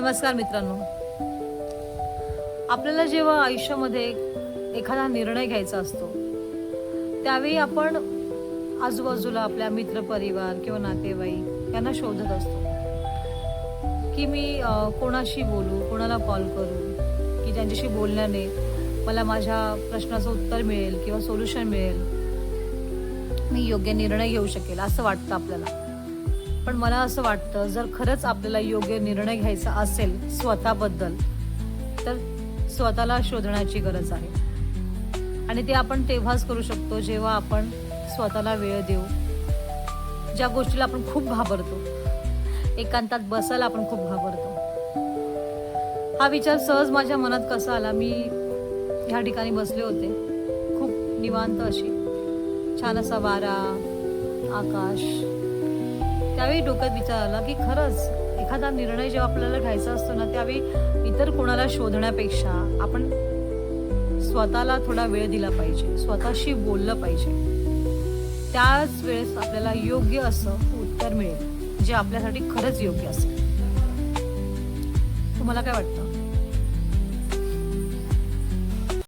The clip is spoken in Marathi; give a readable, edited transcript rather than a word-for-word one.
नमस्कार मित्रांनो, आपल्याला जेव्हा आयुष्यामध्ये एखादा निर्णय घ्यायचा असतो त्यावेळी आपण आजूबाजूला आपल्या मित्रपरिवार किंवा नातेवाईक यांना शोधत असतो की मी कोणाशी बोलू, कोणाला कॉल करू की ज्यांच्याशी बोलण्याने मला माझ्या प्रश्नाचं उत्तर मिळेल किंवा सोल्युशन मिळेल, मी योग्य निर्णय घेऊ शकेल असं वाटतं आपल्याला. पण मला असं वाटतं, जर खरंच आपल्याला योग्य निर्णय घ्यायचा असेल स्वतःबद्दल तर स्वतःला शोधण्याची गरज आहे. आणि ते आपण तेव्हाच करू शकतो जेव्हा आपण स्वतःला वेळ देऊ. ज्या गोष्टीला आपण खूप घाबरतो, एकांतात बसायला आपण खूप घाबरतो. हा विचार सहज माझ्या मनात कसा आला, मी ह्या ठिकाणी बसले होते, खूप निवांत अशी छान असा वारा, आकाश. त्यावेळी डोक्यात विचार आला की खरंच एखादा निर्णय जेव्हा आपल्याला घ्यायचा असतो ना, त्यावेळी इतर कोणाला शोधण्यापेक्षा आपण स्वतःला थोडा वेळ दिला पाहिजे, स्वतःशी बोललं पाहिजे. त्याच वेळेस आपल्याला योग्य असं उत्तर मिळेल जे आपल्यासाठी खरंच योग्य असेल. तुम्हाला काय वाटतं?